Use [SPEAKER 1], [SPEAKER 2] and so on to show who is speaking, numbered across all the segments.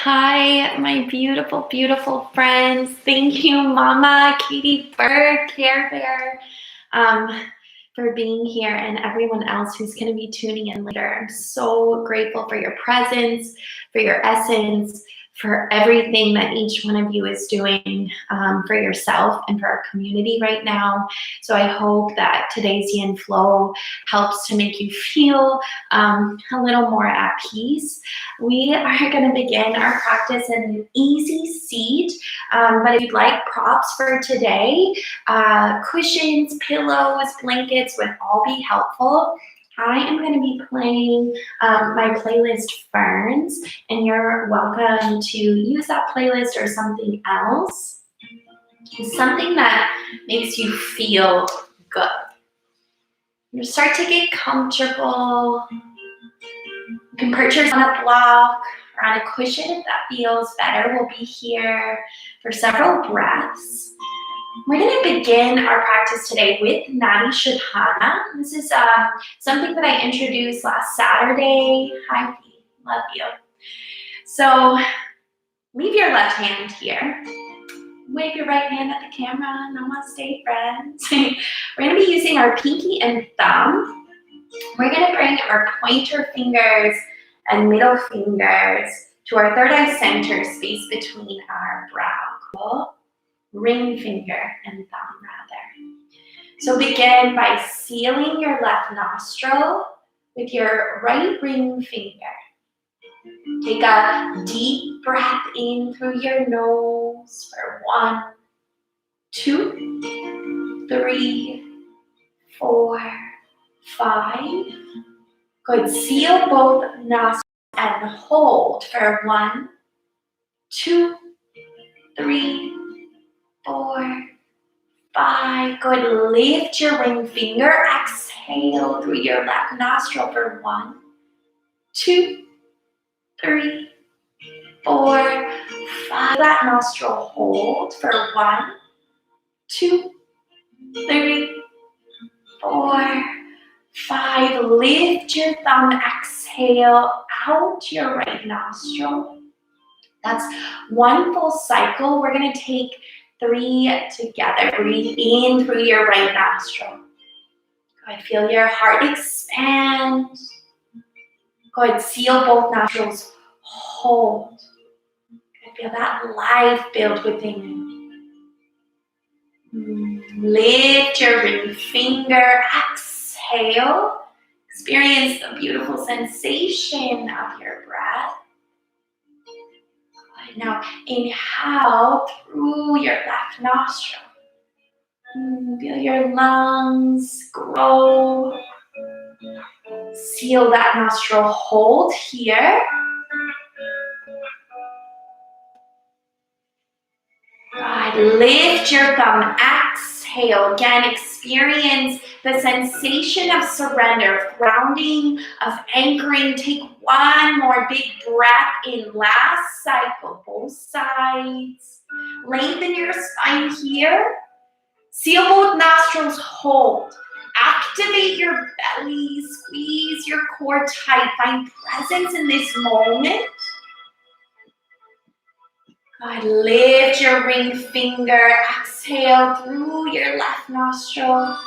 [SPEAKER 1] Hi, my beautiful, beautiful friends. Thank you, Mama, Katie Bird, Care Bear, for being here, and everyone else who's going to be tuning in later. I'm so grateful for your presence, for your essence, for everything that each one of you is doing for yourself and for our community right now. So I hope that today's Yin Flow helps to make you feel a little more at peace. We are going to begin our practice in an easy seat, but if you'd like props for today, cushions, pillows, blankets would all be helpful. I am going to be playing my playlist Ferns, and you're welcome to use that playlist or something else. Something that makes you feel good. You start to get comfortable. You can perch yourself on a block or on a cushion if that feels better. We'll be here for several breaths. We're going to begin our practice today with Nadi Shodhana. This is something that I introduced last Saturday. Hi, Pete. Love you. So leave your left hand here. Wave your right hand at the camera. Namaste, friends. We're going to be using our pinky and thumb. We're going to bring our pointer fingers and middle fingers to our third eye center space between our brow. Cool? Ring finger and thumb, rather. So begin by sealing your left nostril with your right ring finger. Take a deep breath in through your nose for 1, 2, 3, 4, 5. Good. Seal both nostrils and hold for 1, 2, 3, 4, 5. Good. Lift your ring finger. Exhale through your left nostril for 1, 2, 3, 4, 5. That nostril hold for 1, 2, 3, 4, 5. Lift your thumb. Exhale out your right nostril. That's 1 full cycle. We're going to take 3 together. Breathe in through your right nostril. Good. Feel your heart expand. Good. Seal both nostrils. Hold. Good. Feel that life build within you. Lift your ring finger. Exhale. Experience the beautiful sensation of your breath. Now inhale through your left nostril. Feel your lungs grow. Seal that nostril. Hold here. Good. Lift your thumb. Exhale. Again, experience the sensation of surrender, of grounding, of anchoring. Take 1 more big breath in. Last cycle, both sides. Lengthen your spine here. Seal both nostrils. Hold. Activate your belly. Squeeze your core tight. Find presence in this moment. Good. Lift your ring finger. Exhale through your left nostril.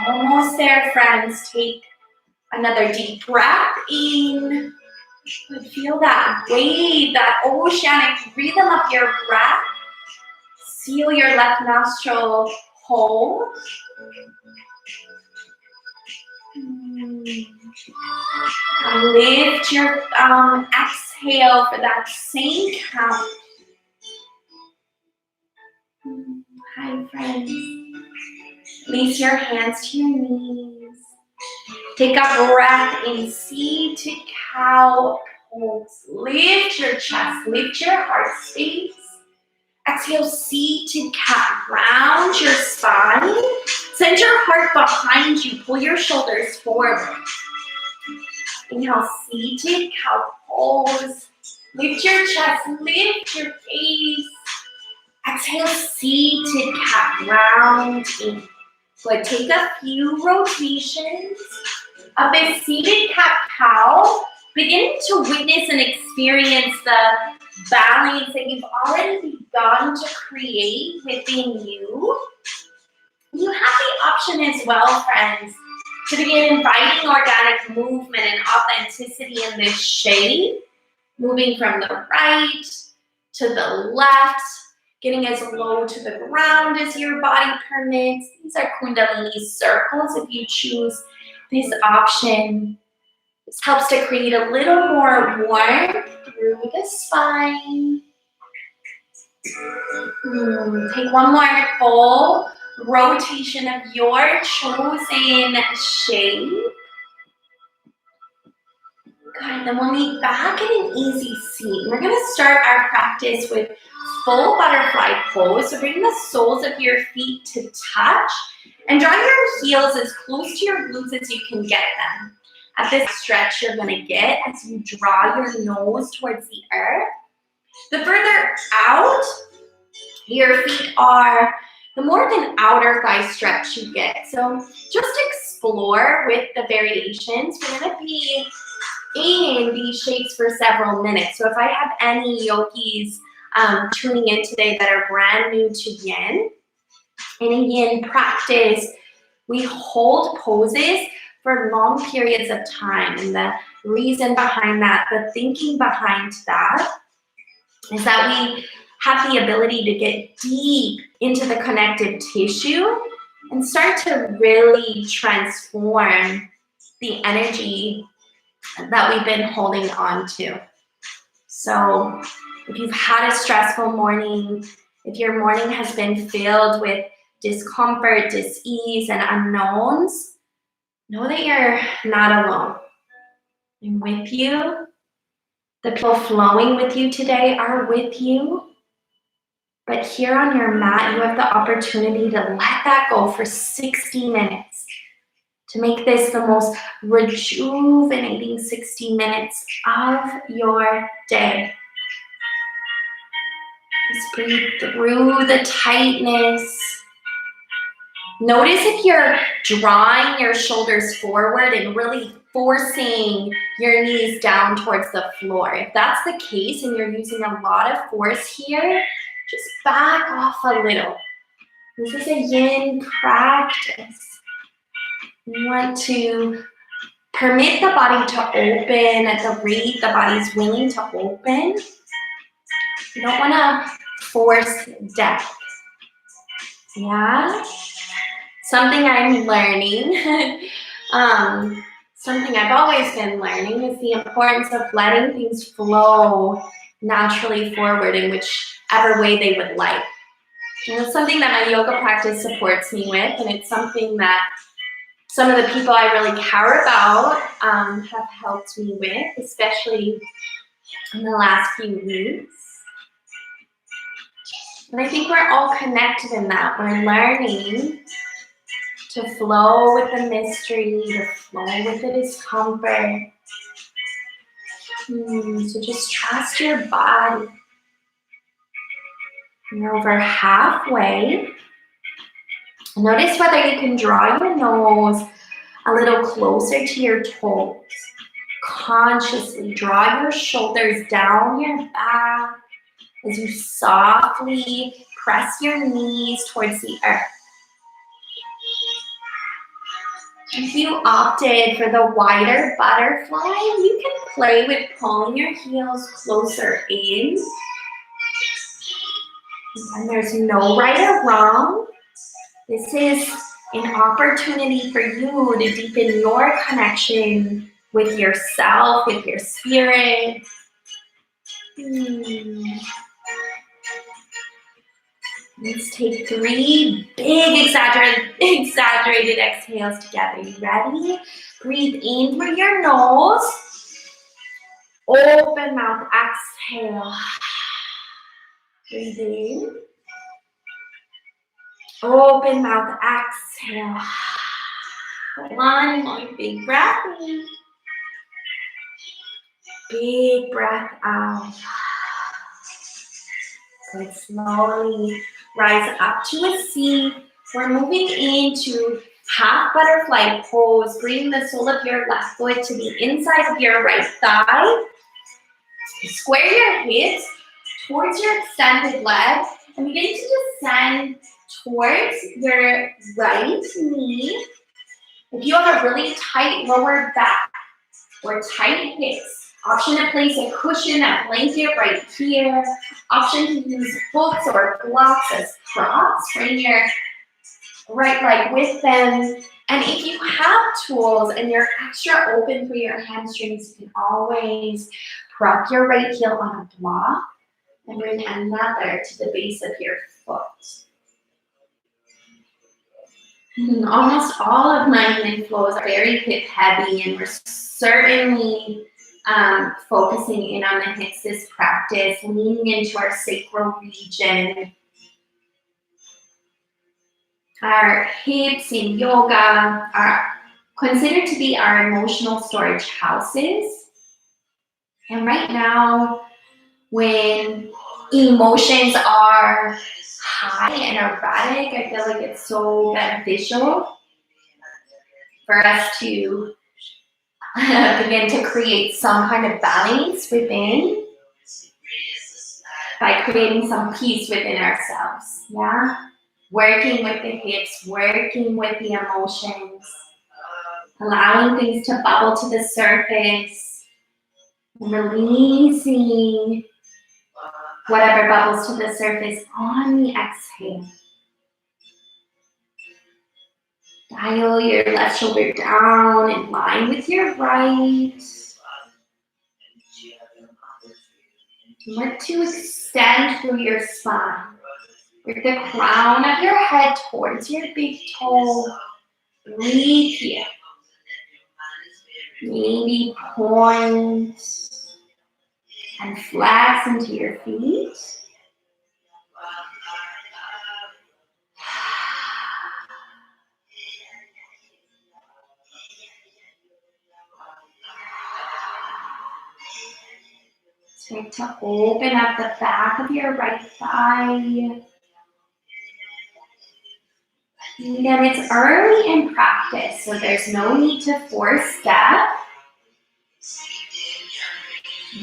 [SPEAKER 1] Almost there, friends. Take another deep breath in. Good. Feel that wave, that oceanic rhythm of your breath. Seal your left nostril. Hold. Lift your thumb. Exhale for that same count. Hi, friends. Release your hands to your knees. Take a breath in. Seated cow pose. Lift your chest. Lift your heart space. Exhale, seated cat. Round your spine. Send your heart behind you. Pull your shoulders forward. Inhale, seated cow pose. Lift your chest. Lift your gaze. Exhale, seated cat. Round in. Good. Take a few rotations of this seated cat-cow. beginning to witness and experience the balance that you've already begun to create within you. You have the option as well, friends, to begin inviting organic movement and authenticity in this shape, moving from the right to the left, getting as low to the ground as your body permits. These are Kundalini circles if you choose this option. This helps to create a little more warmth through the spine. Take one more full rotation of your chosen shape. Good, then we'll meet back in an easy seat. We're gonna start our practice with full butterfly pose. So bring the soles of your feet to touch and draw your heels as close to your glutes as you can get them. At this stretch you're gonna get as you draw your nose towards the earth. The further out your feet are, the more of an outer thigh stretch you get. So just explore with the variations. We're gonna be in these shapes for several minutes. So if I have any yogis tuning in today that are brand new to yin, in a yin practice, we hold poses for long periods of time. And the reason behind that, the thinking behind that, is that we have the ability to get deep into the connective tissue and start to really transform the energy that we've been holding on to. So if you've had a stressful morning, if your morning has been filled with discomfort, dis-ease, and unknowns, know that you're not alone. I'm with you. The people flowing with you today are with you. But here on your mat, you have the opportunity to let that go for 60 minutes. To make this the most rejuvenating 60 minutes of your day. Just breathe through the tightness. Notice if you're drawing your shoulders forward and really forcing your knees down towards the floor. If that's the case and you're using a lot of force here, just back off a little. This is a yin practice. You want to permit the body to open at the rate the body's willing to open. You don't want to force depth. Yeah? Something I'm learning, something I've always been learning is the importance of letting things flow naturally forward in whichever way they would like. And it's something that my yoga practice supports me with, and it's something that some of the people I really care about have helped me with, especially in the last few weeks. And I think we're all connected in that. We're learning to flow with the mystery, to flow with the discomfort. So just trust your body. You're over halfway. Notice whether you can draw your nose a little closer to your toes. Consciously draw your shoulders down your back as you softly press your knees towards the earth. If you opted for the wider butterfly, you can play with pulling your heels closer in. And there's no right or wrong. This is an opportunity for you to deepen your connection with yourself, with your spirit. Let's take 3 big exaggerated exhales together. You ready? Breathe in through your nose. Open mouth, exhale. Breathe in. Open mouth, exhale. One more big breath in. Big breath out. Good. Slowly rise up to a seat. We're moving into half butterfly pose. Bring the sole of your left foot to the inside of your right thigh. Square your hips towards your extended leg and begin to descend towards your right knee. If you have a really tight lower back or tight hips, option to place a cushion, a blanket right here. Option to use books or blocks as props. Bring your right leg with them. And if you have tools and you're extra open for your hamstrings, you can always prop your right heel on a block and bring another to the base of your foot. Almost all of my yin flows are very hip heavy, and we're certainly focusing in on the hips this practice, leaning into our sacral region. Our hips in yoga are considered to be our emotional storage houses. And right now, when emotions are high and erratic, I feel like it's so beneficial for us to begin to create some kind of balance within by creating some peace within ourselves. Yeah? Working with the hips, working with the emotions, allowing things to bubble to the surface, releasing whatever bubbles to the surface on the exhale. Dial your left shoulder down in line with your right. Look to extend through your spine. With the crown of your head towards your big toe. Breathe here. Maybe point and flex into your feet. Start to open up the back of your right thigh. Again, it's early in practice, so there's no need to force step.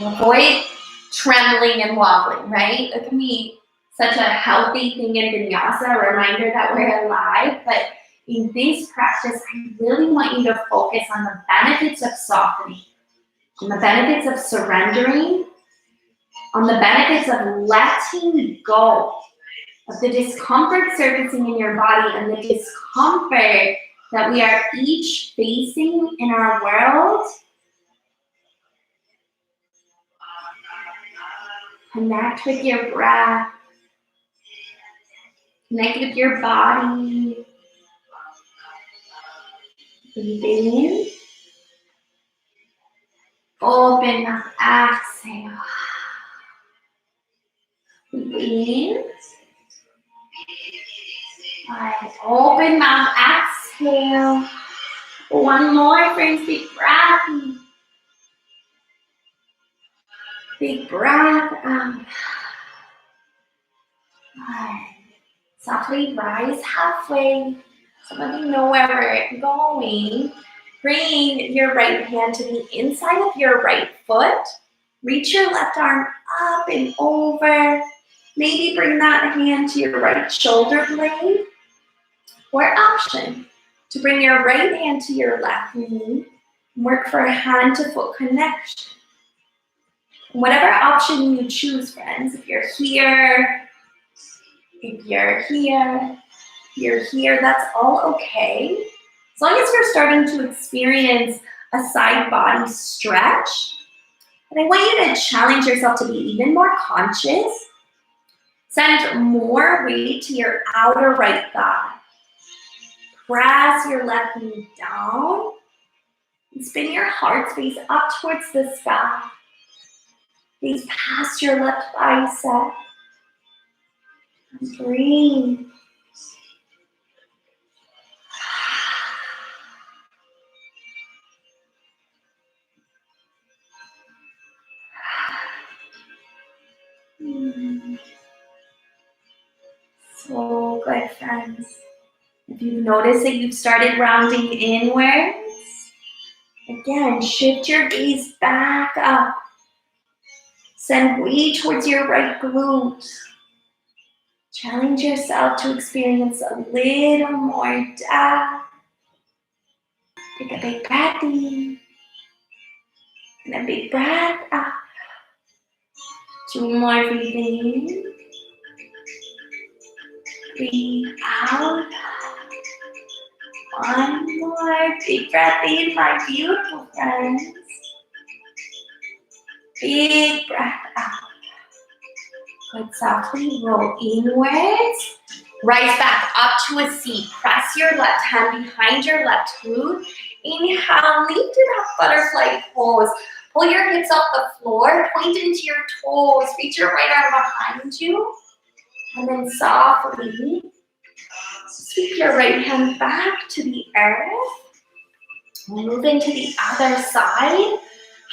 [SPEAKER 1] Avoid trembling and wobbling, right? It can be such a healthy thing in vinyasa, a reminder that we're alive. But in this practice, I really want you to focus on the benefits of softening, on the benefits of surrendering, on the benefits of letting go of the discomfort surfacing in your body and the discomfort that we are each facing in our world. Connect with your breath. Connect with your body. Breathe in. Open up, exhale. Breathe in. All right, open mouth, exhale. One more, friends, big breath. Big breath out. All right. Softly rise halfway. Some of you know where we're going. Bring your right hand to the inside of your right foot. Reach your left arm up and over. Maybe bring that hand to your right shoulder blade. Or option to bring your right hand to your left knee and work for a hand to foot connection. Whatever option you choose, friends, if you're here, you're here, that's all okay. As long as you're starting to experience a side body stretch, and I want you to challenge yourself to be even more conscious. Send more weight to your outer right thigh. Press your left knee down. And spin your heart space up towards the sky. Gaze past your left bicep. And breathe. So good, friends. If you notice that you've started rounding inwards, again, shift your gaze back up. Send weight towards your right glute. Challenge yourself to experience a little more depth. Take a big breath in. And a big breath out. 2 more, breathe in. Breathe out. 1 more, big breath in, my beautiful friends. Big breath out. Good, softly roll inwards. Rise back up to a seat. Press your left hand behind your left glute. Inhale, lift it up, butterfly pose. Pull your hips off the floor, point into your toes. Reach your right arm behind you. And then softly sweep your right hand back to the earth. Move into the other side.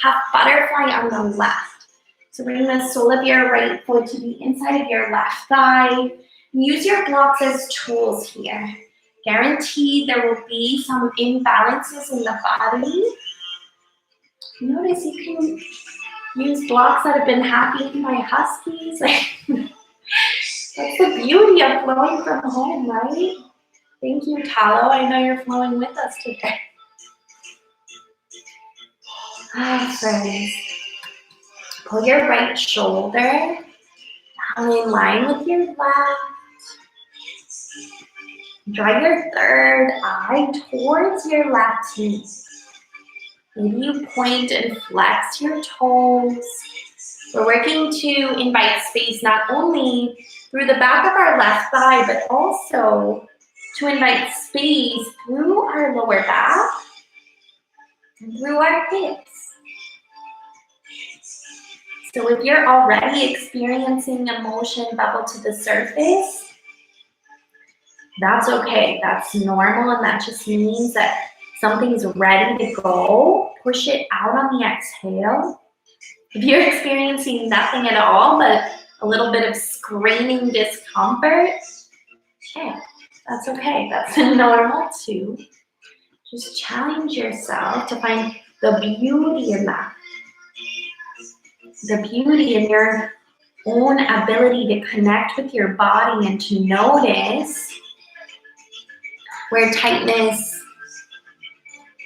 [SPEAKER 1] Have butterfly on the left. So bring the sole of your right foot to the inside of your left thigh. Use your blocks as tools here. Guaranteed there will be some imbalances in the body. Notice you can use blocks that have been happy by huskies. That's the beauty of flowing from home, right? Thank you, Talo. I know you're flowing with us today. Friends. Pull your right shoulder down in line with your left. Draw your third eye towards your left knee. Maybe you point and flex your toes. We're working to invite space not only through the back of our left thigh, but also to invite space through our lower back and through our hips. So if you're already experiencing emotion bubble to the surface, that's okay. That's normal, and that just means that something's ready to go. Push it out on the exhale. If you're experiencing nothing at all, but a little bit of screaming discomfort, okay, that's okay. That's normal too. Just challenge yourself to find the beauty in that. The beauty in your own ability to connect with your body and to notice where tightness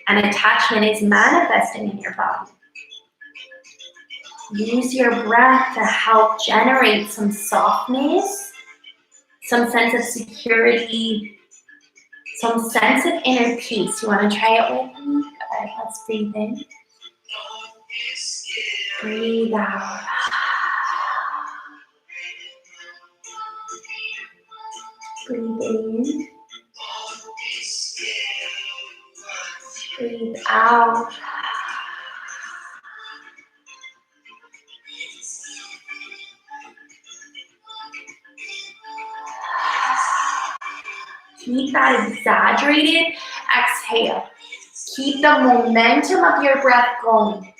[SPEAKER 1] and attachment is manifesting in your body. Use your breath to help generate some softness, some sense of security, some sense of inner peace. You want to try it with me? All right, let's breathe in. Breathe out. Breathe in. Breathe out. Keep that exaggerated exhale. Keep the momentum of your breath going.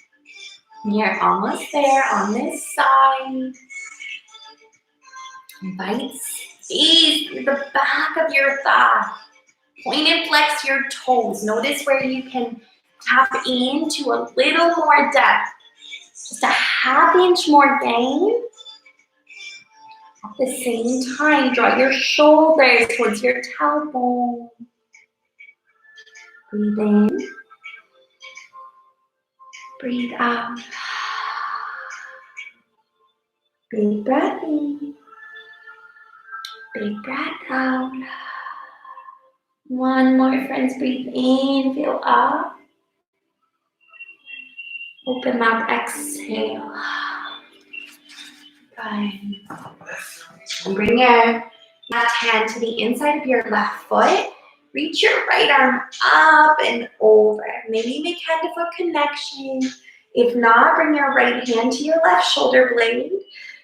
[SPEAKER 1] You're almost there on this side. Invite space through the back of your thigh. Point and flex your toes. Notice where you can tap into a little more depth. Just a ½ inch more gain. At the same time, draw your shoulders towards your tailbone. Breathe in. Breathe out. Big breath in. Big breath out. One more, friends. Breathe in. Feel up. Open mouth. Exhale. Good. And bring your left hand to the inside of your left foot. Reach your right arm up and over. Maybe make hand to foot connection. If not, bring your right hand to your left shoulder blade.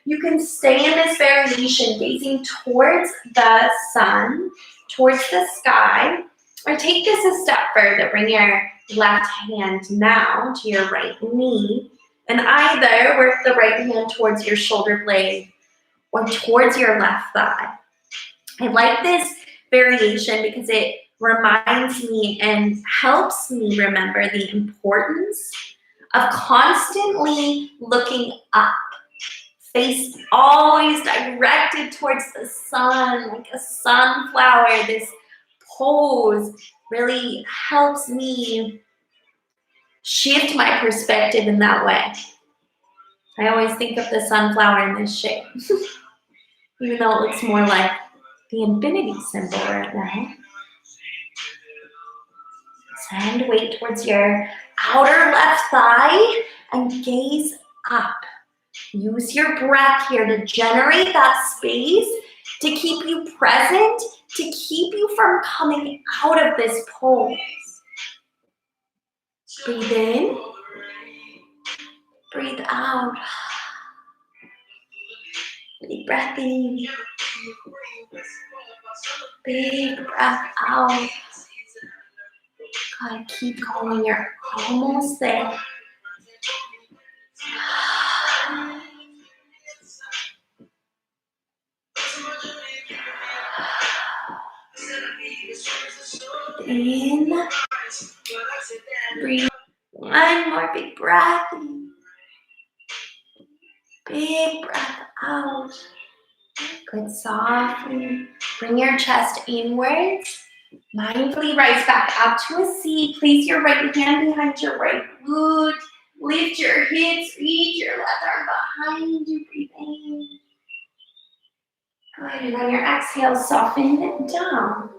[SPEAKER 1] You can stay in this variation, gazing towards the sun, towards the sky, or take this a step further. Bring your left hand now to your right knee, and either work the right hand towards your shoulder blade or towards your left thigh. I like this variation because it reminds me and helps me remember the importance of constantly looking up, face always directed towards the sun, like a sunflower. This pose really helps me shift my perspective in that way. I always think of the sunflower in this shape, even though it looks more like the infinity symbol right now. Send weight towards your outer left thigh and gaze up. Use your breath here to generate that space, to keep you present, to keep you from coming out of this pose. Breathe in. Breathe out. Big breath in. Big breath out. God, keep going. You're almost there. In. Breathe. One more big breath in. Big breath out. Good, softly. Bring your chest inwards. Mindfully rise back up to a seat. Place your right hand behind your right glute. Lift your hips. Reach your left arm behind you. Breathe in. Good. And on your exhale, soften it down.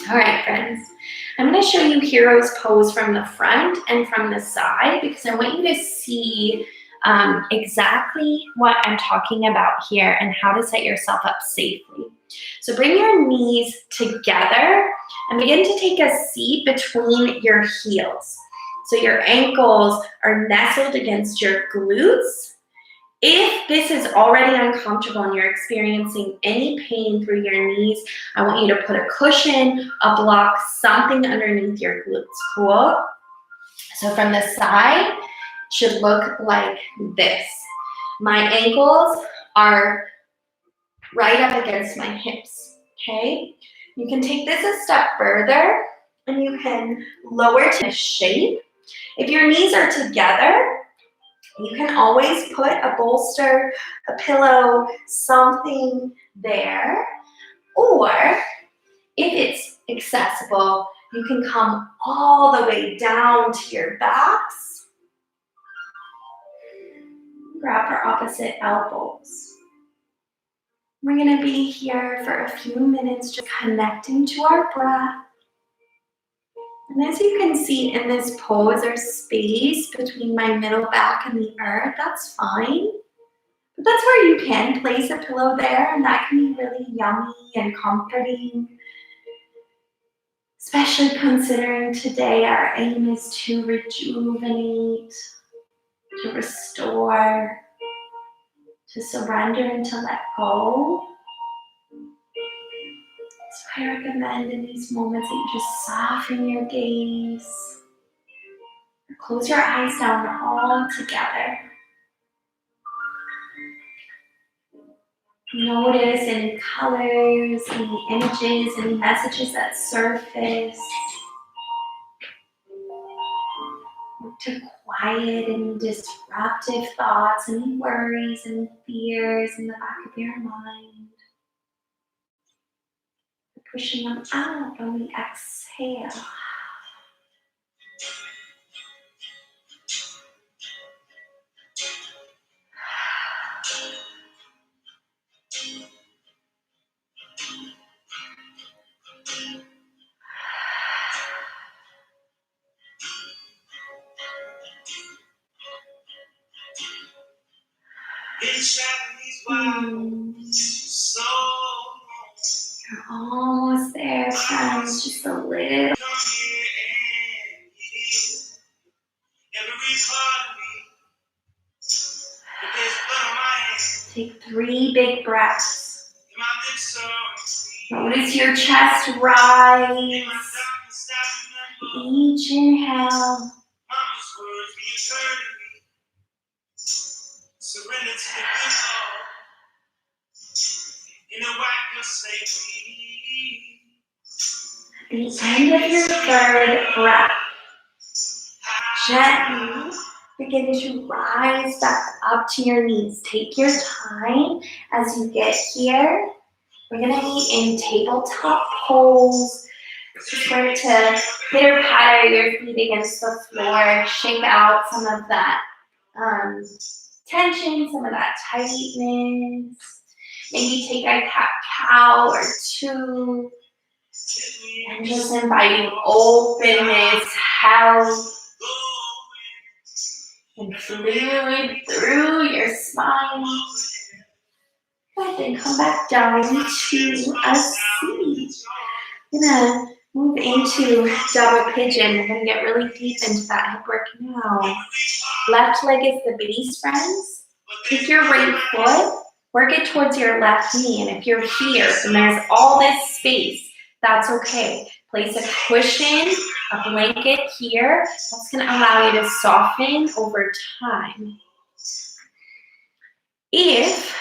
[SPEAKER 1] All right, friends. I'm going to show you Hero's pose from the front and from the side because I want you to see exactly what I'm talking about here and how to set yourself up safely. So bring your knees together and begin to take a seat between your heels. So your ankles are nestled against your glutes. If this is already uncomfortable and you're experiencing any pain through your knees, I want you to put a cushion, a block, something underneath your glutes. Cool? So from the side, it should look like this. My ankles are right up against my hips, okay? You can take this a step further and you can lower to this shape. If your knees are together, you can always put a bolster, a pillow, something there. Or if it's accessible, you can come all the way down to your backs. Grab our opposite elbows. We're going to be here for a few minutes just connecting to our breath. And as you can see in this pose, there's space between my middle back and the earth. That's fine. But that's where you can place a pillow there, and that can be really yummy and comforting. Especially considering today our aim is to rejuvenate, to restore, to surrender and to let go. So I recommend in these moments that you just soften your gaze. Close your eyes down all together. Notice any colors, any images, any messages that surface. Look to quiet any disruptive thoughts, any worries, any fears in the back of your mind. Pushing them out when we exhale. You're almost there, friends. Just a little. Take 3 big breaths. Notice your chest rise. Each inhale. the end of your third breath, gently begin to rise back up to your knees. Take your time as you get here. We're going to be in tabletop pose. Just start to pitter-patter your feet against the floor. Shake out some of that tension, some of that tightness. Maybe take a cat-cow or two. And just inviting openness, health, and fluid through your spine. And then come back down to a seat. We're gonna move into double pigeon. We're gonna get really deep into that hip work now. Left leg is the base, friends. Take your right foot, work it towards your left knee. And if you're here and there's all this space, that's okay. Place a cushion, a blanket here. That's gonna allow you to soften over time. If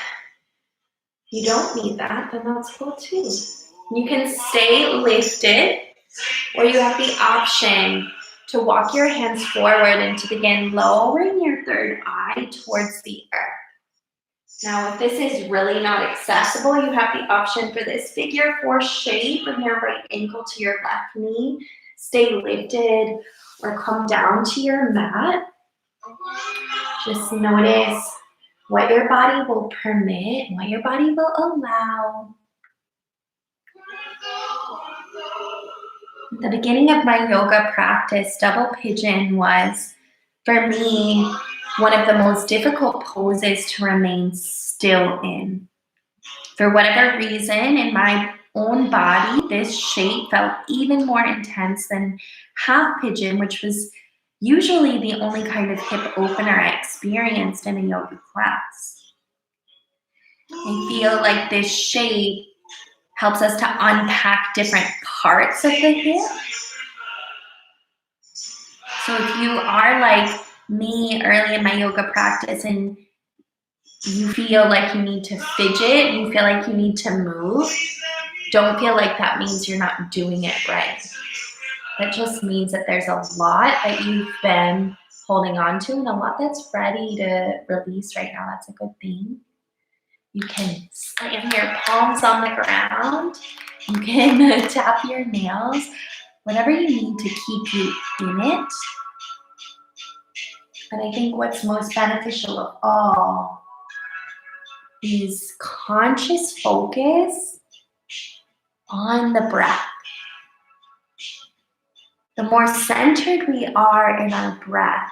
[SPEAKER 1] you don't need that, then that's cool too. You can stay lifted, or you have the option to walk your hands forward and to begin lowering your third eye towards the earth. Now, if this is really not accessible, you have the option for this figure 4 shape. Bring your right ankle to your left knee, stay lifted, or come down to your mat. Just notice what your body will permit, what your body will allow. At the beginning of my yoga practice, double pigeon was, for me, one of the most difficult poses to remain still in. For whatever reason, in my own body, this shape felt even more intense than half pigeon, which was usually the only kind of hip opener I experienced in a yoga class. I feel like this shape helps us to unpack different parts of the hip. So if you are like me early in my yoga practice and you feel like you need to fidget, you feel like you need to move, don't feel like that means you're not doing it right. That just means that there's a lot that you've been holding on to and a lot that's ready to release right now. That's a good thing. You can slam your palms on the ground. You can tap your nails, whatever you need to keep you in it. But I think what's most beneficial of all is conscious focus on the breath. The more centered we are in our breath,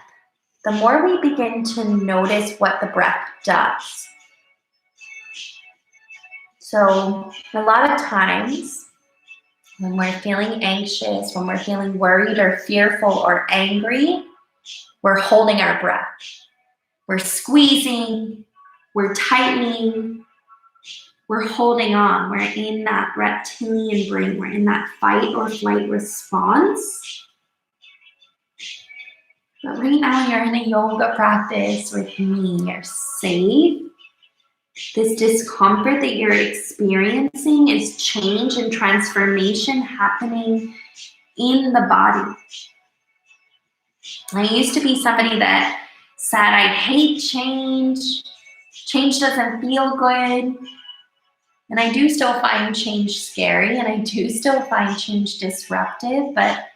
[SPEAKER 1] the more we begin to notice what the breath does. So a lot of times when we're feeling anxious, when we're feeling worried or fearful or angry, we're holding our breath. We're squeezing, we're tightening, we're holding on. We're in that reptilian brain. We're in that fight or flight response. But right now you're in a yoga practice with me. You're safe. This discomfort that you're experiencing is change and transformation happening in the body. I used to be somebody that said, I hate change. Change doesn't feel good. And I do still find change scary, and I do still find change disruptive, but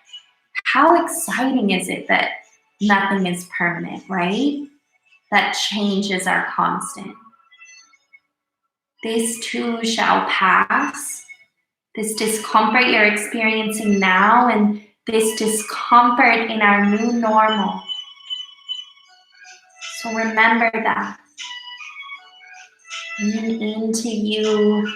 [SPEAKER 1] how exciting is it that nothing is permanent, right? That change is our constant. This too shall pass. This discomfort you're experiencing now and this discomfort in our new normal. So remember that. Lean into you.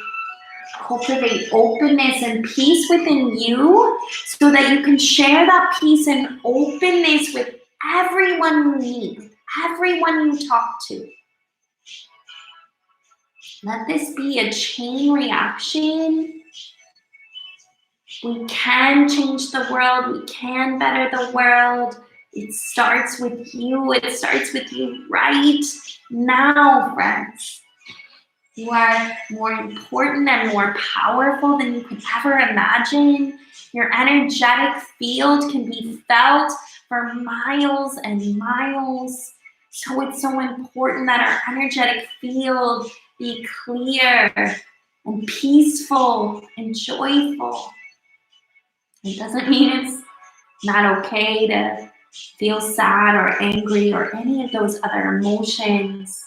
[SPEAKER 1] Cultivate openness and peace within you so that you can share that peace and openness with everyone you meet, everyone you talk to. Let this be a chain reaction. We can change the world. We can better the world. It starts with you. It starts with you right now, friends. You are more important and more powerful than you could ever imagine. Your energetic field can be felt for miles and miles. So it's so important that our energetic field be clear and peaceful and joyful. It doesn't mean it's not okay to feel sad or angry or any of those other emotions.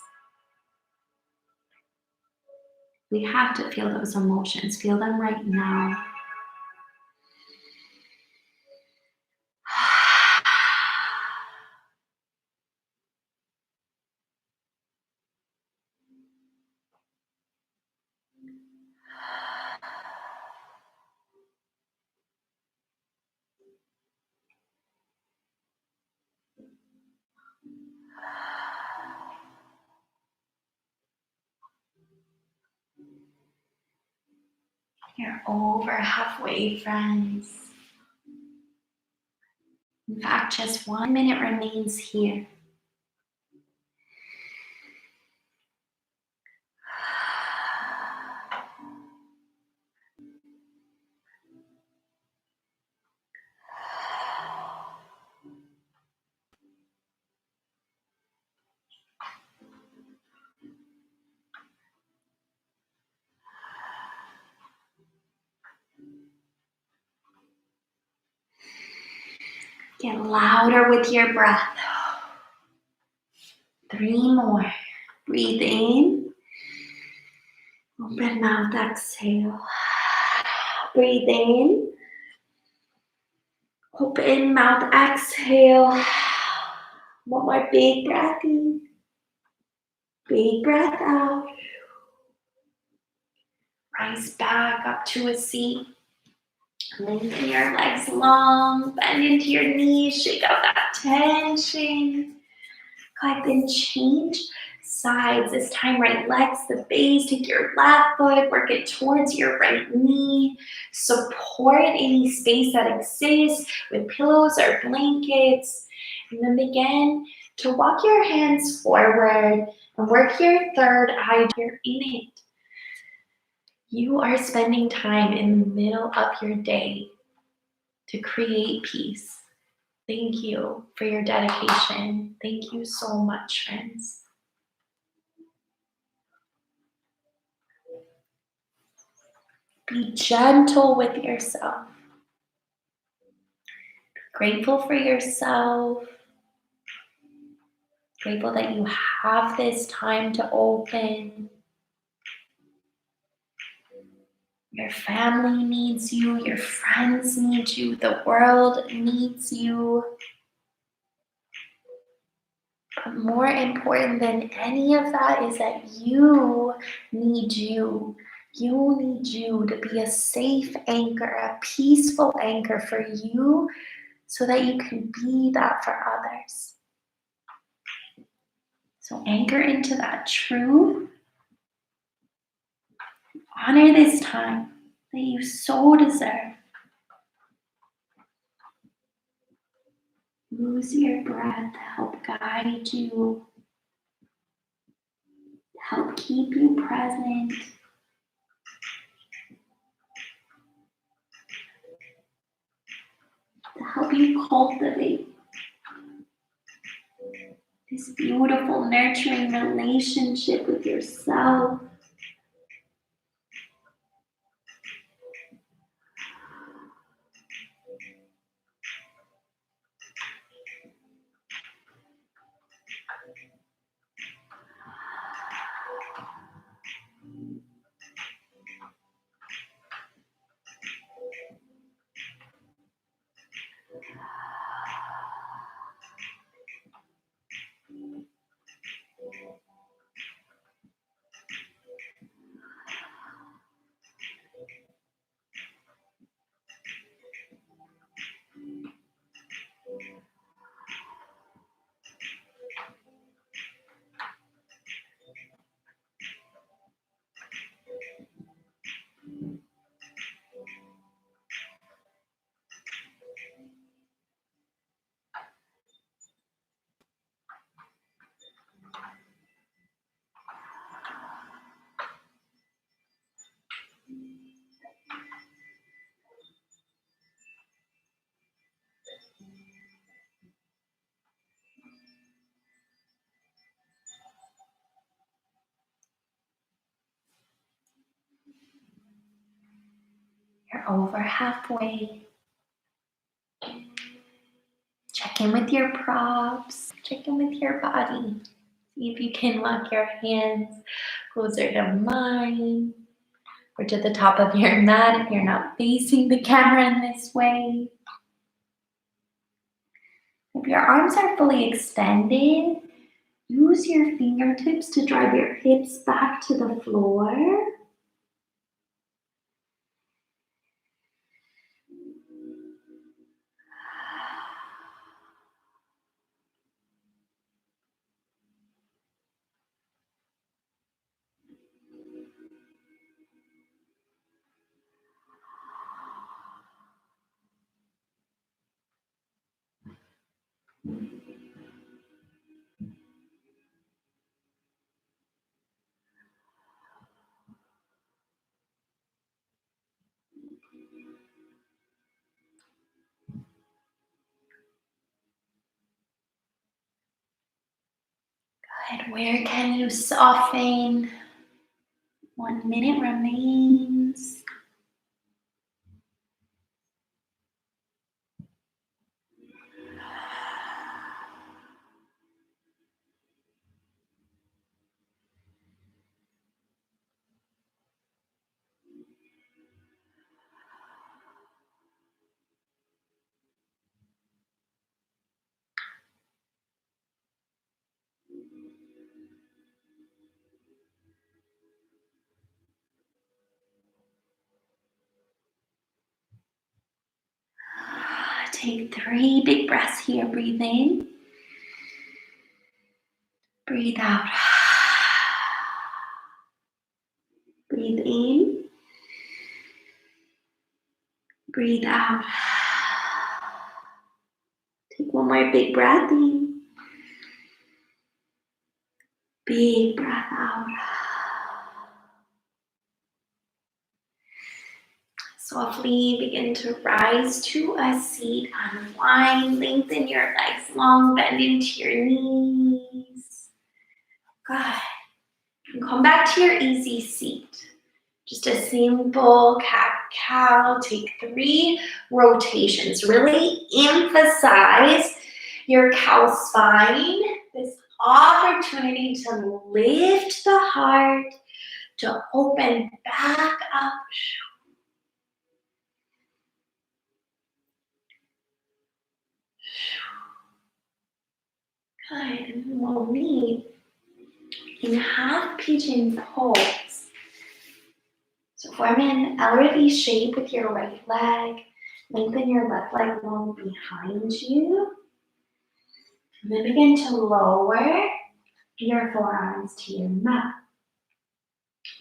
[SPEAKER 1] We have to feel those emotions. Feel them right now. You're over halfway, friends. In fact, just 1 minute remains here. Get louder with your breath. 3 more. Breathe in. Open mouth, exhale. Breathe in. Open mouth, exhale. One more big breath in. Big breath out. Rise back up to a seat. Lengthen your legs long. Bend into your knees. Shake out that tension. Go ahead and change sides. This time, right leg's the base. Take your left foot, work it towards your right knee. Support any space that exists with pillows or blankets. And then begin to walk your hands forward and work your third eye. You're in it. You are spending time in the middle of your day to create peace. Thank you for your dedication. Thank you so much, friends. Be gentle with yourself. Be grateful for yourself. Grateful that you have this time to open. Your family needs you. Your friends need you. The world needs you. But more important than any of that is that you need you. You need you to be a safe anchor, a peaceful anchor for you so that you can be that for others. So anchor into that truth. Honor this time that you so deserve. Use your breath to help guide you, to help keep you present. To help you cultivate this beautiful, nurturing relationship with yourself. We're over halfway. Check in with your props. Check in with your body. See if you can walk your hands closer to mine or to the top of your mat if you're not facing the camera in this way. If your arms are fully extended, use your fingertips to drive your hips back to the floor. Good. Where can you soften? 1 minute remains. Take 3 big breaths here. Breathe in. Breathe out. Breathe in. Breathe out. Take 1 more big breath in. Big breath out. Softly begin to rise to a seat. Unwind, lengthen your legs long, bend into your knees. Good. And come back to your easy seat. Just a simple cat-cow. Take 3 rotations. Really emphasize your cow spine. This opportunity to lift the heart, to open back up. Good, and we'll meet in half pigeon pose. So form an L shape with your right leg. Lengthen your left leg long behind you. And then begin to lower your forearms to your mat.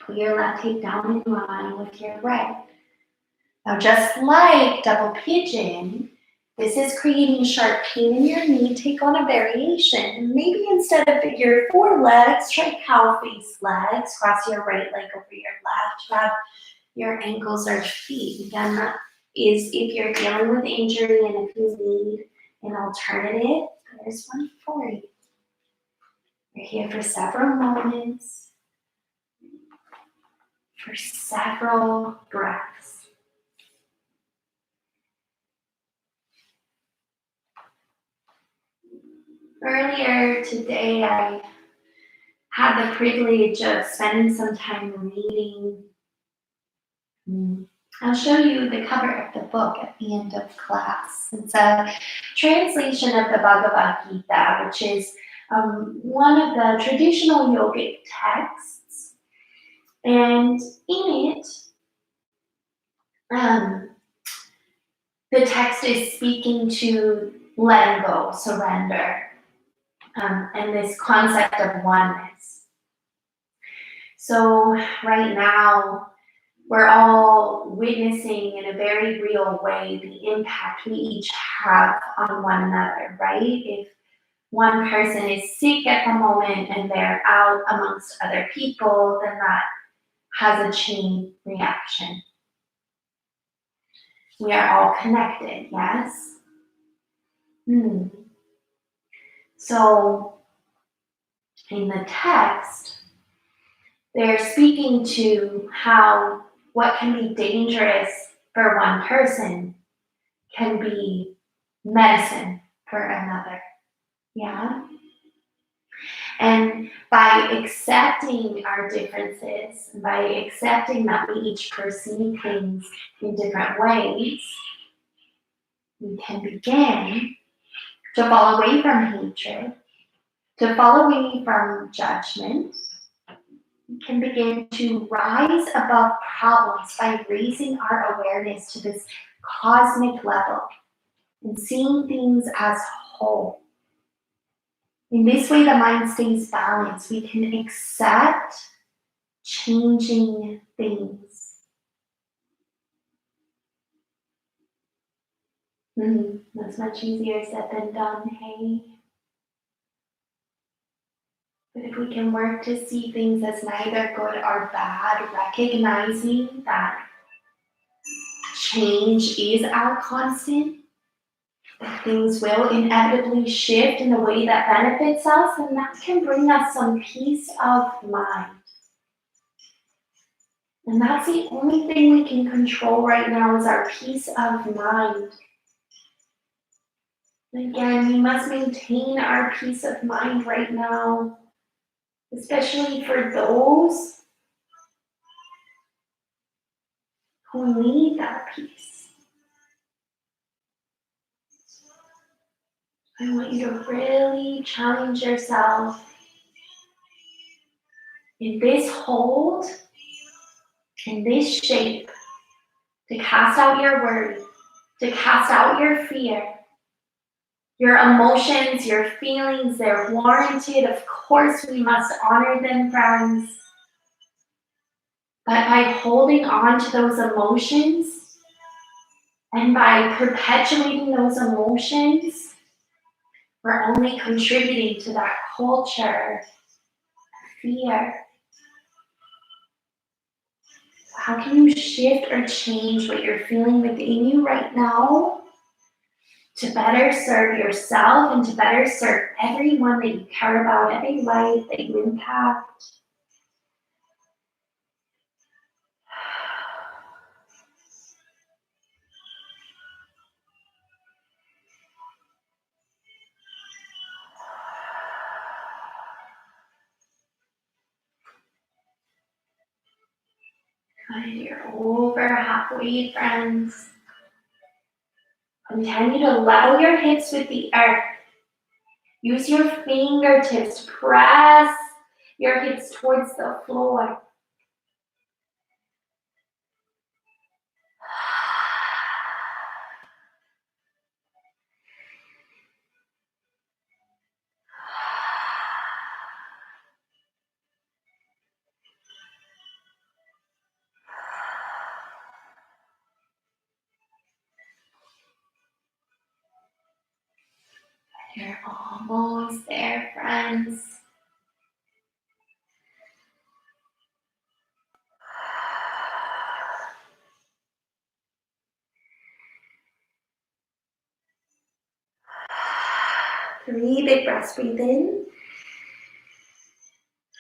[SPEAKER 1] Pull your left hip down in line with your right. Now just like double pigeon, this is creating sharp pain in your knee. Take on a variation. Maybe instead of your 4 legs, try cow face legs. Cross your right leg over your left. Grab your ankles or feet. Again, that is if you're dealing with injury and if you need an alternative, there's one for you. You're here for several moments, for several breaths. Earlier today, I had the privilege of spending some time reading. I'll show you the cover of the book at the end of class. It's a translation of the Bhagavad Gita, which is one of the traditional yogic texts. And in it, the text is speaking to letting go, surrender, and this concept of oneness. So right now, we're all witnessing in a very real way the impact we each have on one another, right? If one person is sick at the moment and they're out amongst other people, then that has a chain reaction. We are all connected, yes? So in the text, they're speaking to how what can be dangerous for one person can be medicine for another. Yeah? And by accepting our differences, by accepting that we each perceive things in different ways, we can begin to fall away from hatred, to fall away from judgment. We can begin to rise above problems by raising our awareness to this cosmic level and seeing things as whole. In this way, the mind stays balanced. We can accept changing things. That's much easier said than done, hey? But if we can work to see things as neither good or bad, recognizing that change is our constant, that things will inevitably shift in a way that benefits us, and that can bring us some peace of mind. And that's the only thing we can control right now is our peace of mind. Again, we must maintain our peace of mind right now, especially for those who need that peace. I want you to really challenge yourself in this hold, in this shape, to cast out your worry, to cast out your fear. Your emotions, your feelings, they're warranted. Of course, we must honor them, friends. But by holding on to those emotions and by perpetuating those emotions, we're only contributing to that culture of fear. How can you shift or change what you're feeling within you right now to better serve yourself and to better serve everyone that you care about, every life that you impact? Good, you're over halfway, friends. Continue to level your hips with the earth. Use your fingertips to press your hips towards the floor. You're almost there, friends. Three big breaths. Breathe in.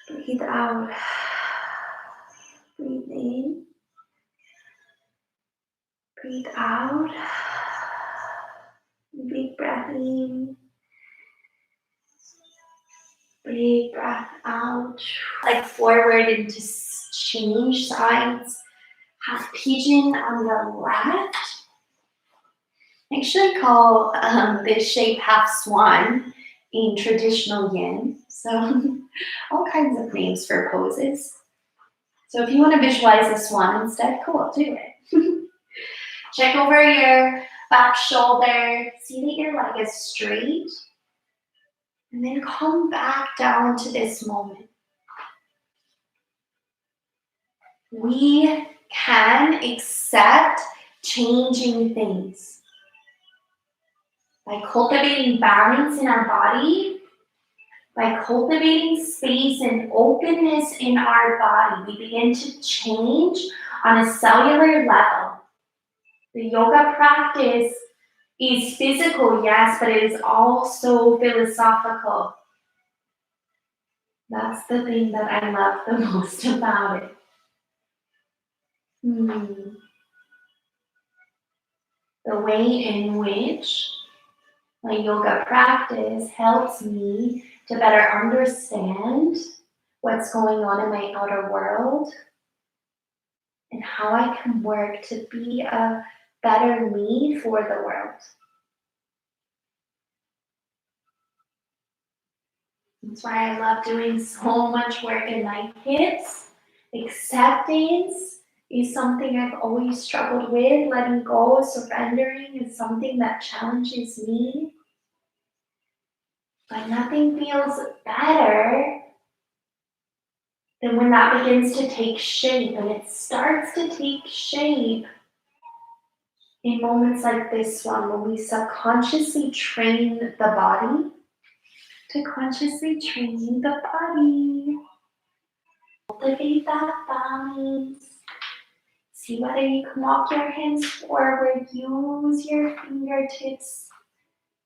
[SPEAKER 1] Breathe out. Breathe in. Breathe out. Big breath in. Big breath out. Like forward into change sides. Half pigeon on the left. I actually call this shape half swan in traditional yin. So all kinds of names for poses. So if you want to visualize a swan instead, cool, do it. Check over your back shoulder. See that your leg is straight. And then come back down to this moment. We can accept changing things. By cultivating balance in our body, by cultivating space and openness in our body, we begin to change on a cellular level. The yoga practice is physical, yes, but it is also philosophical. That's the thing that I love the most about it. the way in which my yoga practice helps me to better understand what's going on in my outer world and how I can work to be a better me for the world. That's why I love doing so much work in my kids. Acceptance is something I've always struggled with. Letting go, surrendering is something that challenges me. But nothing feels better than when that begins to take shape. And it starts to take shape in moments like this one, when we subconsciously train the body to consciously train the body. Cultivate that balance. See whether you can walk your hands forward. Use your fingertips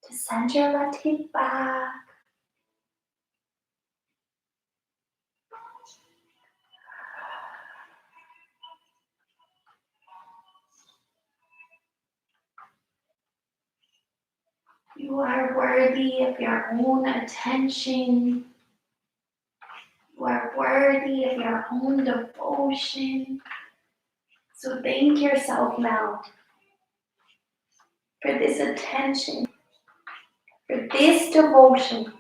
[SPEAKER 1] to send your left hip back. You are worthy of your own attention. You are worthy of your own devotion. So thank yourself now for this attention, for this devotion.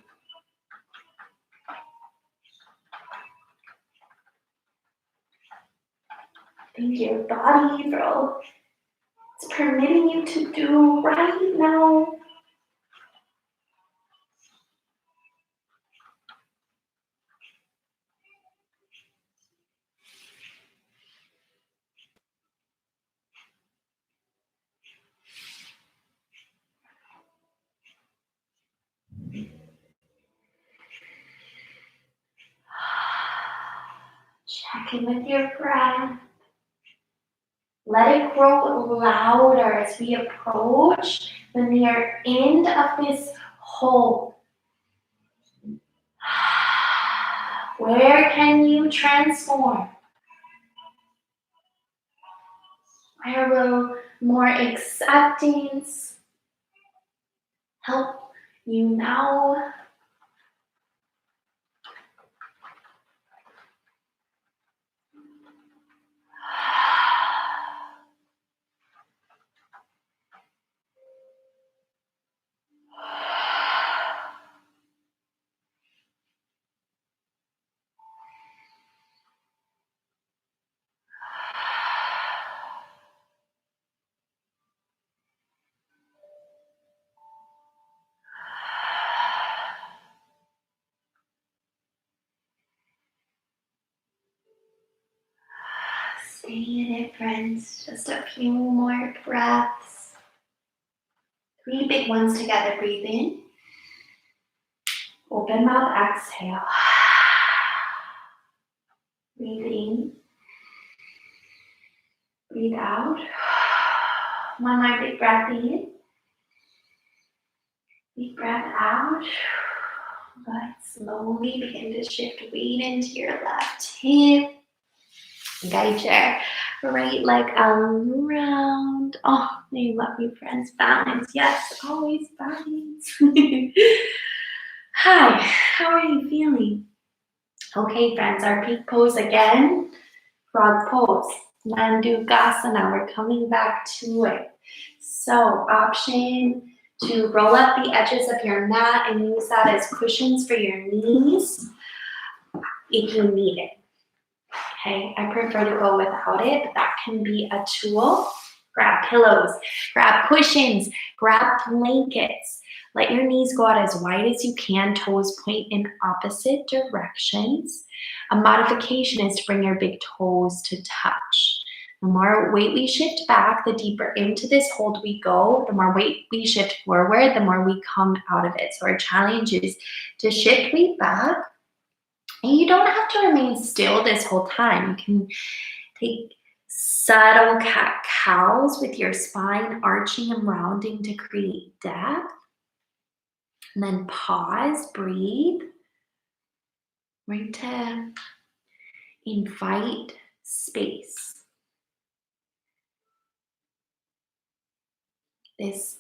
[SPEAKER 1] Thank your body for all it's permitting you to do right now. Check in with your breath. Let it grow louder as we approach the near end of this hold. Where can you transform? Where will more acceptance help you now? Stay in it, friends. Just a few more breaths. 3 big ones together. Breathe in. Open mouth, exhale. Breathe in. Breathe out. One more big breath in. Big breath out. Good. Slowly begin to shift weight into your left hip. Guide your right leg around. Oh, I love you, friends. Balance. Yes, always balance. Hi, how are you feeling? Okay, friends, our peak pose again. Frog pose. Dandukasana. We're coming back to it. So, option to roll up the edges of your mat and use that as cushions for your knees if you need it. Okay, I prefer to go without it, but that can be a tool. Grab pillows, grab cushions, grab blankets. Let your knees go out as wide as you can, toes point in opposite directions. A modification is to bring your big toes to touch. The more weight we shift back, the deeper into this hold we go. The more weight we shift forward, the more we come out of it. So our challenge is to shift weight back. And you don't have to remain still this whole time. You can take subtle cat-cows with your spine arching and rounding to create depth. And then pause, breathe. Right to invite space. This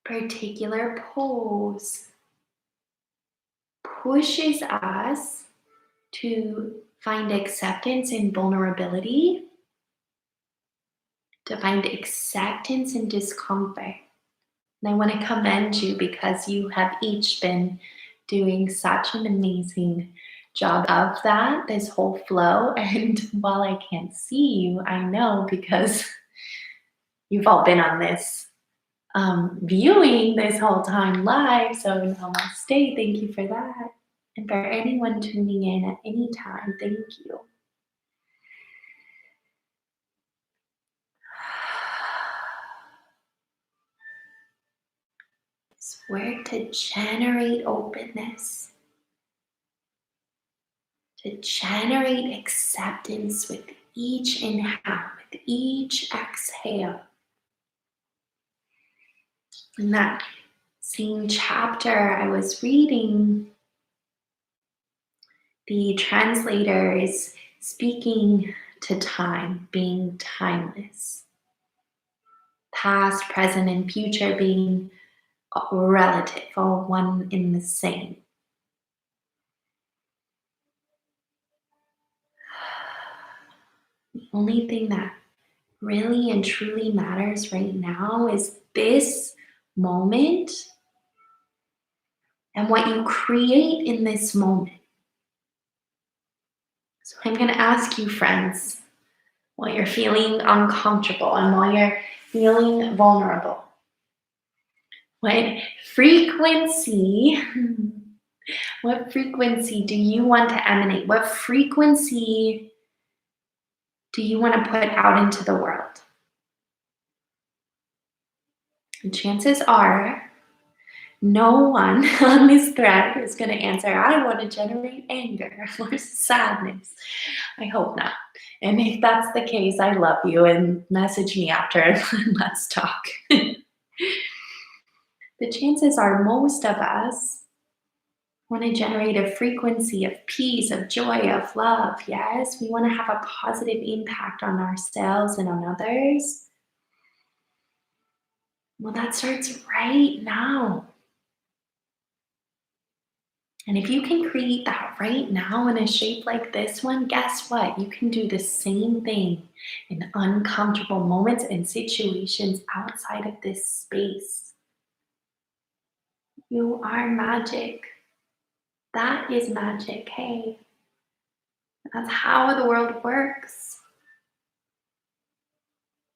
[SPEAKER 1] particular pose pushes us to find acceptance in vulnerability, to find acceptance in discomfort. And I want to commend you because you have each been doing such an amazing job of that, this whole flow. And while I can't see you, I know because you've all been on this viewing this whole time live. So namaste, thank you for that. And for anyone tuning in at any time, thank you. It's where to generate openness, to generate acceptance with each inhale, with each exhale. In that same chapter I was reading, the translator is speaking to time, being timeless. Past, present, and future being relative, all one in the same. The only thing that really and truly matters right now is this moment and what you create in this moment. So I'm going to ask you, friends, while you're feeling uncomfortable and while you're feeling vulnerable, what frequency do you want to emanate? What frequency do you want to put out into the world? And chances are, no one on this thread is going to answer, I want to generate anger or sadness. I hope not. And if that's the case, I love you and message me after and let's talk. The chances are most of us want to generate a frequency of peace, of joy, of love. Yes, we want to have a positive impact on ourselves and on others. Well, that starts right now. And if you can create that right now in a shape like this one, guess what? You can do the same thing in uncomfortable moments and situations outside of this space. You are magic. That is magic, hey. That's how the world works.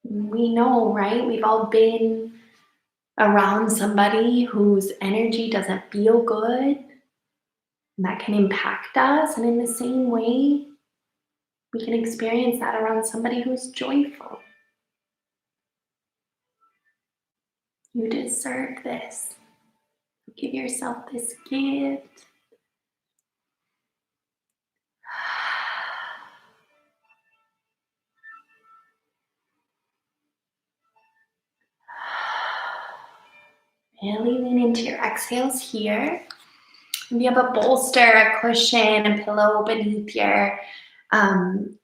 [SPEAKER 1] We know, right? We've all been around somebody whose energy doesn't feel good. And that can impact us. And in the same way, we can experience that around somebody who's joyful. You deserve this. Give yourself this gift. Really lean into your exhales here. If you have a bolster, a cushion, a pillow beneath your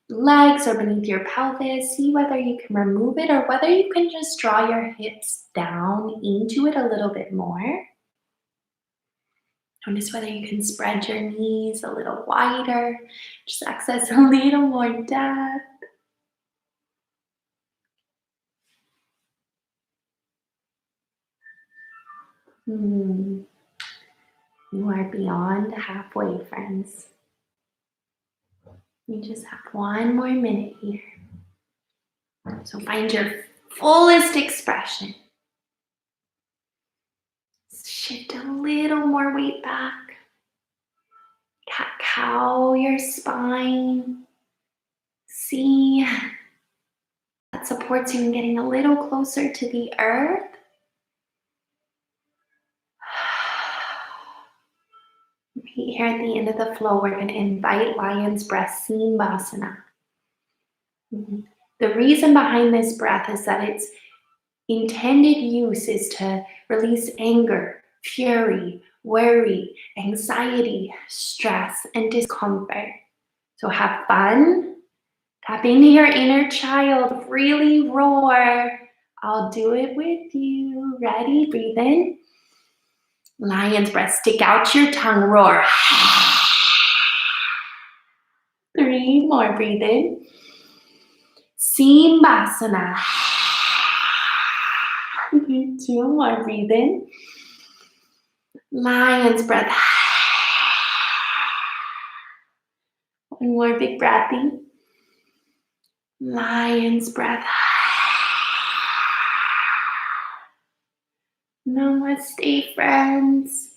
[SPEAKER 1] legs or beneath your pelvis, see whether you can remove it or whether you can just draw your hips down into it a little bit more. Notice whether you can spread your knees a little wider, just access a little more depth. You are beyond halfway, friends. You just have one more minute here. So find your fullest expression. Shift a little more weight back. Cat-cow your spine. See that supports you in getting a little closer to the earth. Here at the end of the flow, we're going to invite lion's breath, Simbasana. The reason behind this breath is that its intended use is to release anger, fury, worry, anxiety, stress, and discomfort. So have fun, tap into your inner child, really roar I'll do it with you. Ready? Breathe in. Lion's breath. Stick out your tongue. Roar. 3 more. Breathe in. Simbasana. 2 more. Breathe in. Lion's breath. 1 more big breath in. Lion's breath. Namaste, friends.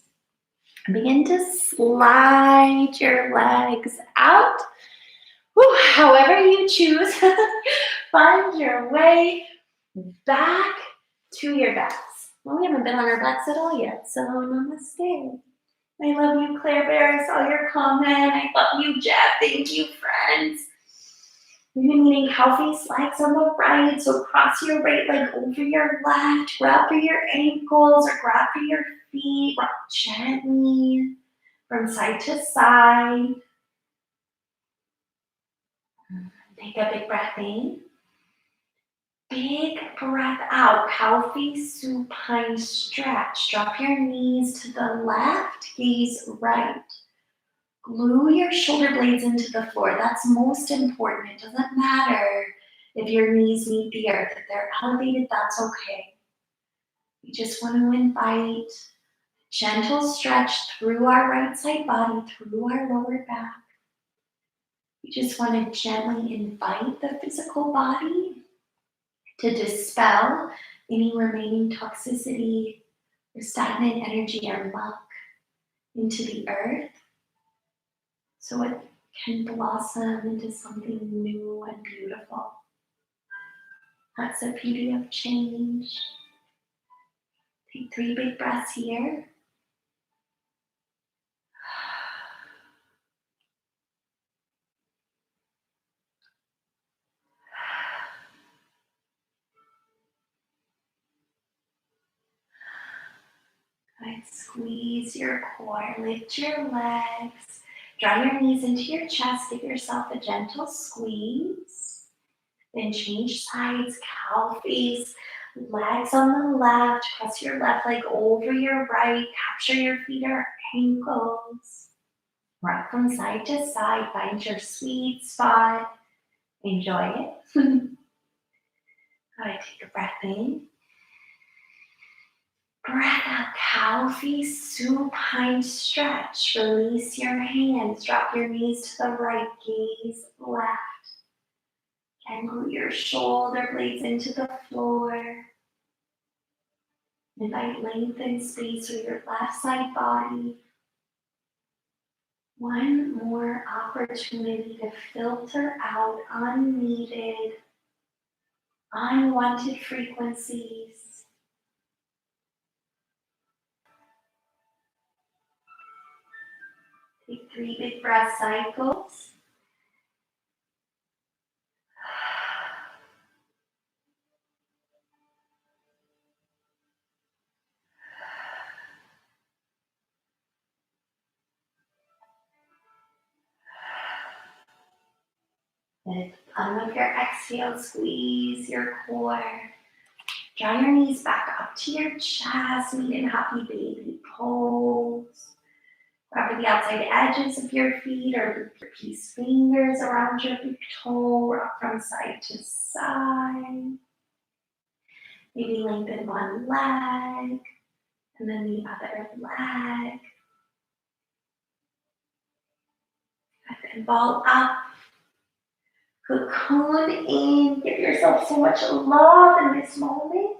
[SPEAKER 1] Begin to slide your legs out. Whew, however you choose, find your way back to your backs. Well, we haven't been on our backs at all yet, so namaste. I love you, Claire Bear. I saw your comment. I love you, Jeff. Thank you, friends. We've been eating cow face legs on the right, so cross your right leg over your left, grab for your ankles or grab for your feet, rock gently from side to side. Take a big breath in. Big breath out, cow face supine stretch. Drop your knees to the left, gaze right. Glue your shoulder blades into the floor. That's most important. It doesn't matter if your knees meet the earth. If they're elevated, that's okay. We just want to invite a gentle stretch through our right side body, through our lower back. We just want to gently invite the physical body to dispel any remaining toxicity or stagnant energy or muck into the earth, so it can blossom into something new and beautiful. That's the beauty of change. Take 3 big breaths here. Good. Squeeze your core, lift your legs, draw your knees into your chest, give yourself a gentle squeeze. Then change sides, cow face, legs on the left, press your left leg over your right, capture your feet or ankles. Rock from side to side, find your sweet spot. Enjoy it. Good, take a breath in. Breath out, cow face, supine stretch. Release your hands, drop your knees to the right, gaze left. And glue your shoulder blades into the floor. Invite length and space for your left side body. One more opportunity to filter out unneeded, unwanted frequencies. Take 3 big breath cycles. With the palm of your exhale, squeeze your core. Draw your knees back up to your chest, meet in happy baby pose. Grab the outside edges of your feet or loop your peace fingers around your big toe. Rock from side to side. Maybe lengthen one leg and then the other leg. And then ball up. Cocoon in. Give yourself so much love in this moment.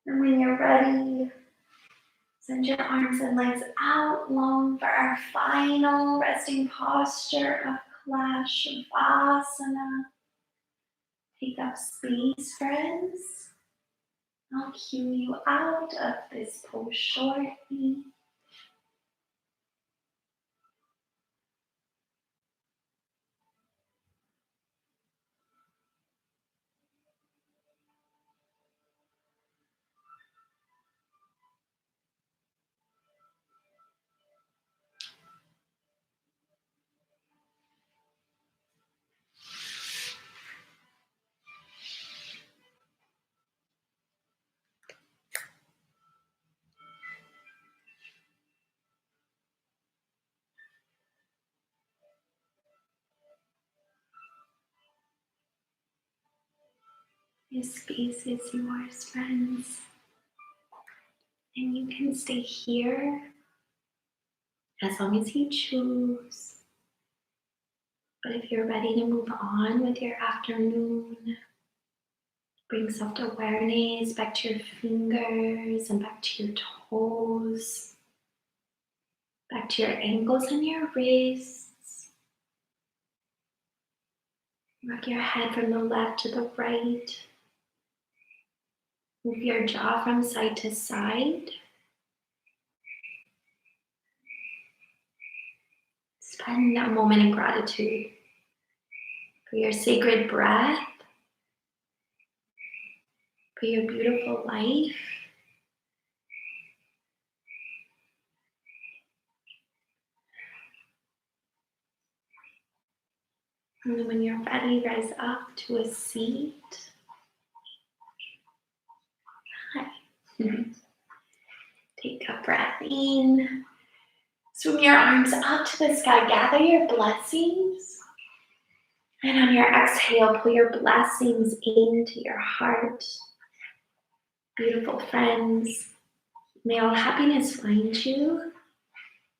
[SPEAKER 1] And when you're ready, send your arms and legs out long for our final resting posture of Shavasana. Take up space, friends. I'll cue you out of this pose shortly. This space is yours, friends. And you can stay here as long as you choose. But if you're ready to move on with your afternoon, bring self-awareness back to your fingers and back to your toes, back to your ankles and your wrists. Rock your head from the left to the right. Move your jaw from side to side. Spend a moment in gratitude for your sacred breath, for your beautiful life. And then when you're ready, rise up to a seat. Hi. Take a breath in. Swing your arms up to the sky. Gather your blessings. And on your exhale, pull your blessings into your heart. Beautiful friends, may all happiness find you.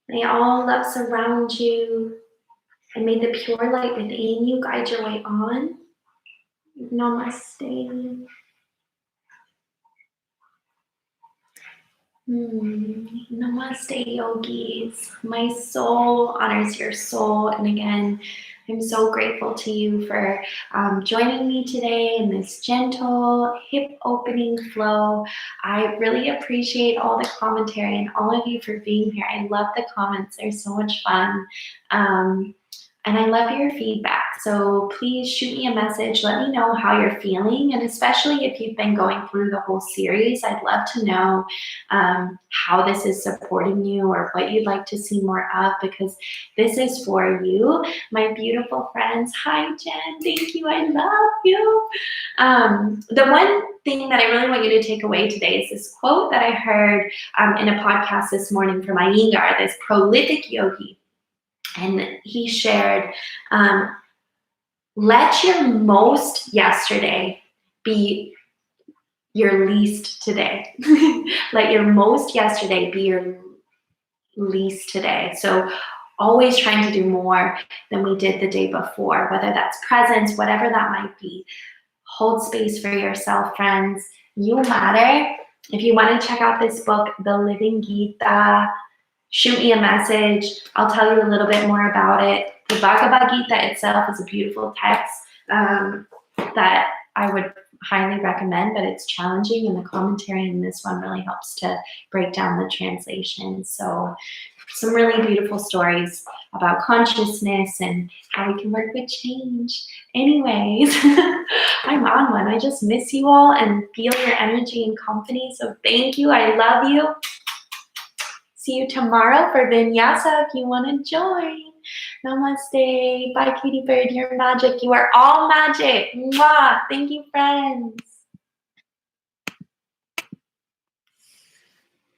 [SPEAKER 1] May all love surround you. And may the pure light within you guide your way on. Namaste. Namaste, yogis. My soul honors your soul. And again, I'm so grateful to you for joining me today in this gentle, hip-opening flow. I really appreciate all the commentary and all of you for being here. I love the comments. They're so much fun. And I love your feedback. So please shoot me a message. Let me know how you're feeling. And especially if you've been going through the whole series, I'd love to know how this is supporting you or what you'd like to see more of, because this is for you, my beautiful friends. Hi, Jen. Thank you. I love you. The one thing that I really want you to take away today is this quote that I heard in a podcast this morning from Iyengar, this prolific yogi. And he shared, let your most yesterday be your least today. Let your most yesterday be your least today. So always trying to do more than we did the day before, whether that's presence, whatever that might be. Hold space for yourself, friends. You matter. If you want to check out this book, The Living Gita, shoot me a message. I'll tell you a little bit more about it. The Bhagavad Gita itself is a beautiful text that I would highly recommend, but it's challenging, and the commentary in this one really helps to break down the translation. So some really beautiful stories about consciousness and how we can work with change. Anyways, I'm on one. I just miss you all and feel your energy and company. So thank you. I love you. See you tomorrow for Vinyasa if you want to join. Namaste. Bye, Katie Bird. You're magic. You are all magic. Mwah. Thank you, friends.